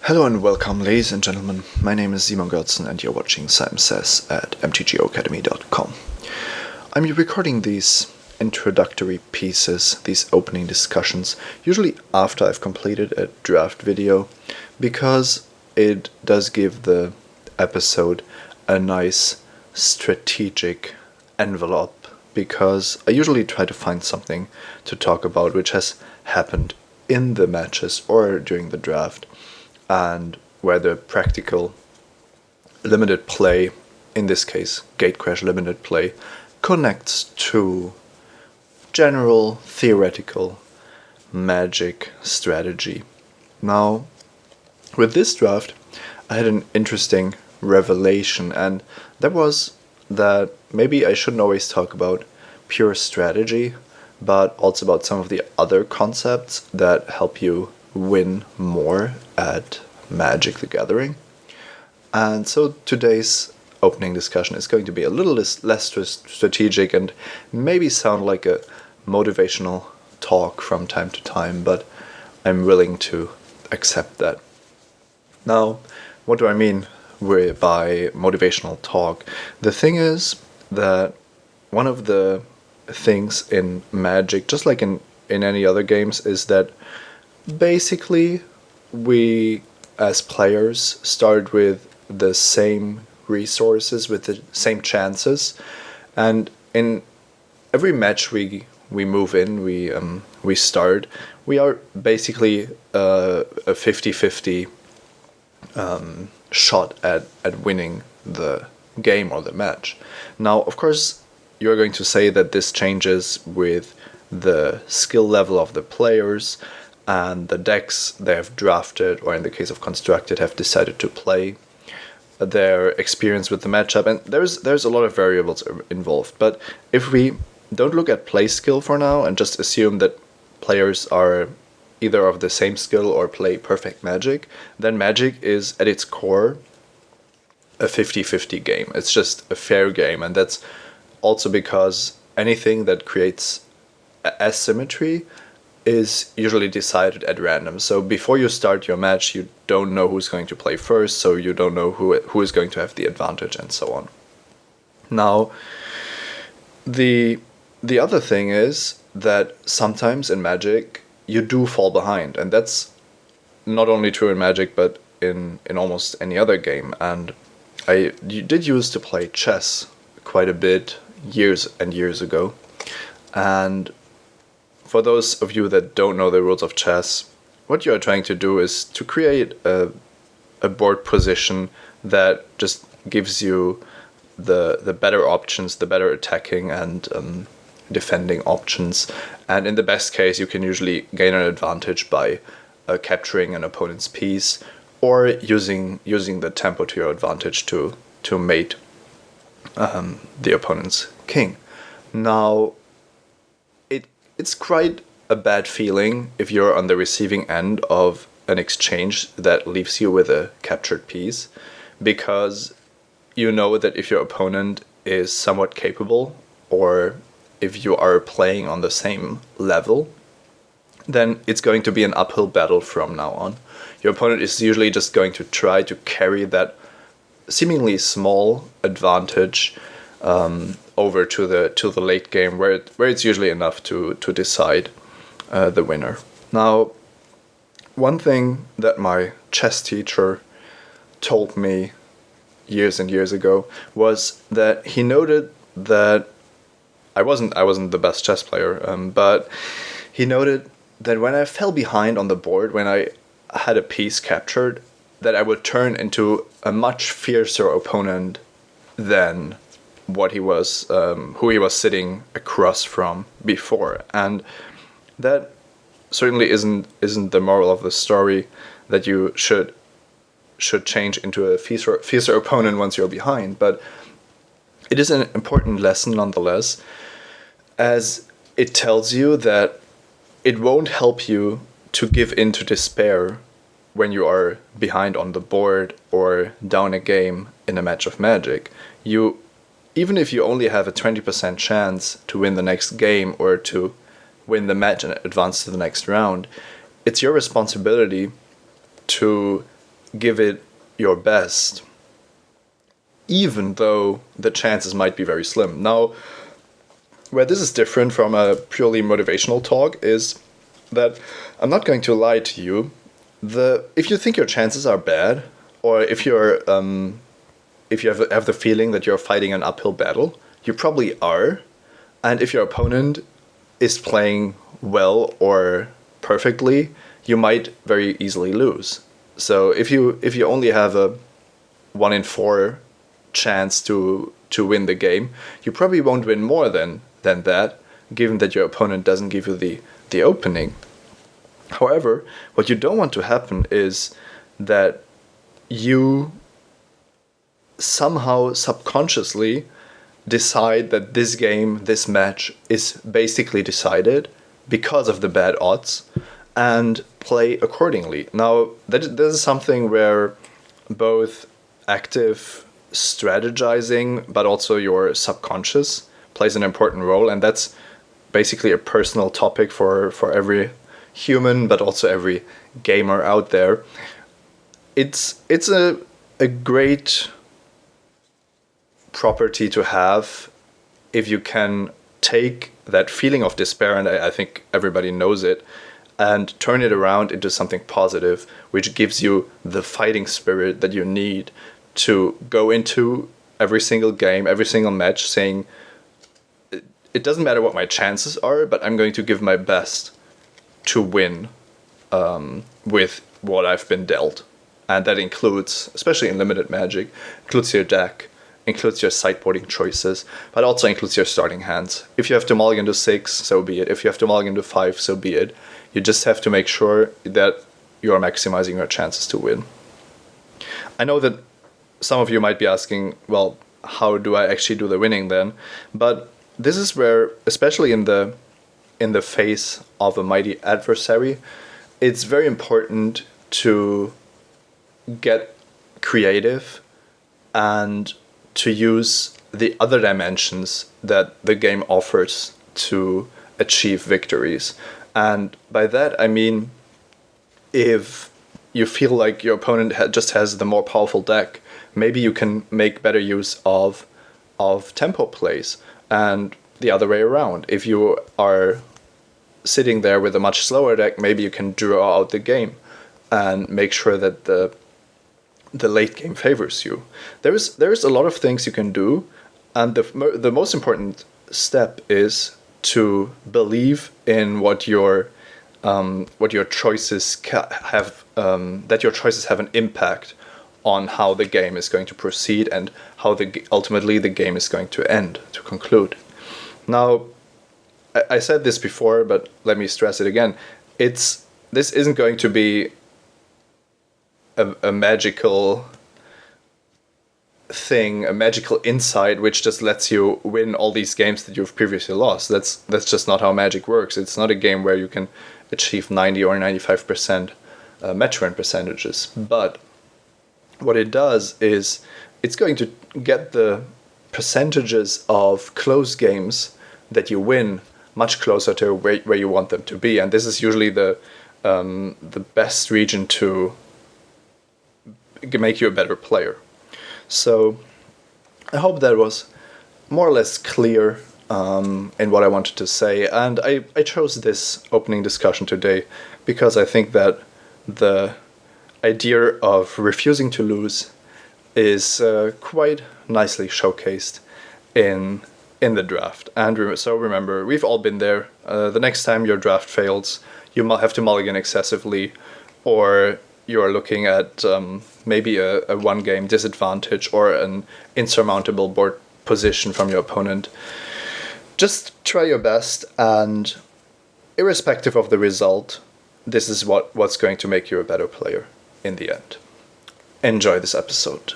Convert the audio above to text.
Hello and welcome, ladies and gentlemen. My name is Simon Gertzen and you're watching Simon Says at mtgoacademy.com. I'm recording these introductory pieces, these opening discussions, usually after I've completed a draft video, because it does give the episode a nice strategic envelope, because I usually try to find something to talk about which has happened in the matches or during the draft, and where the practical limited play, in this case gatecrash limited play, connects to general theoretical magic strategy. Now, with this draft, I had an interesting revelation, and that was that maybe I shouldn't always talk about pure strategy, but also about some of the other concepts that help you win more at Magic the Gathering. And so today's opening discussion is going to be a little less strategic and maybe sound like a motivational talk from time to time, but I'm willing to accept that. Now, what do I mean by motivational talk? The thing is that one of the things in Magic, just like in any other games, is that basically we as players start with the same resources, with the same chances, and in every match we move in, we start, we are basically a 50-50 shot at winning the game or the match. Now, of course, you're going to say that this changes with the skill level of the players and the decks they have drafted, or in the case of constructed, have decided to play, their experience with the matchup, and there's a lot of variables involved. But if we don't look at play skill for now and just assume that players are either of the same skill or play perfect Magic, then Magic is at its core a 50-50 game. It's just a fair game, and that's also because anything that creates asymmetry is usually decided at random. So before you start your match, you don't know who's going to play first, so you don't know who is going to have the advantage, and so on. Now, the other thing is that sometimes in Magic you do fall behind, and that's not only true in Magic but in almost any other game. And I did used to play chess quite a bit years and years ago, and for those of you that don't know the rules of chess, what you are trying to do is to create a board position that just gives you the better options, the better attacking and defending options. And in the best case, you can usually gain an advantage by capturing an opponent's piece, or using the tempo to your advantage to mate the opponent's king. Now, it's quite a bad feeling if you're on the receiving end of an exchange that leaves you with a captured piece, because you know that if your opponent is somewhat capable, or if you are playing on the same level, then it's going to be an uphill battle from now on. Your opponent is usually just going to try to carry that seemingly small advantage over to the late game, where it's usually enough to decide the winner. Now, one thing that my chess teacher told me years and years ago was that he noted that I wasn't the best chess player, but he noted that when I fell behind on the board, when I had a piece captured, that I would turn into a much fiercer opponent than what he was, who he was sitting across from before. And that certainly isn't the moral of the story, that you should change into a fiercer opponent once you're behind. But it is an important lesson nonetheless, as it tells you that it won't help you to give in to despair when you are behind on the board or down a game in a match of Magic. Even if you only have a 20% chance to win the next game or to win the match and advance to the next round, it's your responsibility to give it your best, even though the chances might be very slim. Now, where this is different from a purely motivational talk is that I'm not going to lie to you. If you think your chances are bad, or if you have the feeling that you're fighting an uphill battle, you probably are. And if your opponent is playing well or perfectly, you might very easily lose. So if you only have a 1 in 4 chance to win the game, you probably won't win more than that, given that your opponent doesn't give you the opening. However, what you don't want to happen is that you somehow subconsciously decide that this game, this match, is basically decided because of the bad odds, and play accordingly. Now, this is something where both active strategizing, but also your subconscious plays an important role, and that's basically a personal topic for every human, but also every gamer out there. It's a great property to have if you can take that feeling of despair, and I think everybody knows it, and turn it around into something positive, which gives you the fighting spirit that you need to go into every single game, every single match, saying, it doesn't matter what my chances are, but I'm going to give my best to win with what I've been dealt. And that includes, especially in limited Magic, includes your deck, includes your sideboarding choices, but also includes your starting hands. If you have to mulligan to 6, so be it. If you have to mulligan to 5, so be it. You just have to make sure that you are maximizing your chances to win. I know that some of you might be asking, well, how do I actually do the winning then? But this is where, especially in the face of a mighty adversary, it's very important to get creative and to use the other dimensions that the game offers to achieve victories. And by that I mean, if you feel like your opponent just has the more powerful deck, maybe you can make better use of tempo plays, and the other way around. If you are sitting there with a much slower deck, maybe you can draw out the game and make sure that the late game favors you. There's a lot of things you can do, and the most important step is to believe in what your choices have, that your choices have an impact on how the game is going to proceed and how ultimately the game is going to end, to conclude. Now, I said this before, but let me stress it again. This isn't going to be a magical thing, a magical insight which just lets you win all these games that you've previously lost. That's just not how Magic works. It's not a game where you can achieve 90 or 95% match win percentages. But what it does is it's going to get the percentages of close games that you win much closer to where you want them to be, and this is usually the best region to make you a better player. So I hope that was more or less clear in what I wanted to say, and I chose this opening discussion today because I think that the idea of refusing to lose is quite nicely showcased in the draft. And so remember, we've all been there. The next time your draft fails, you might have to mulligan excessively, or you're looking at maybe a one-game disadvantage or an insurmountable board position from your opponent. Just try your best, and irrespective of the result, this is what's going to make you a better player in the end. Enjoy this episode.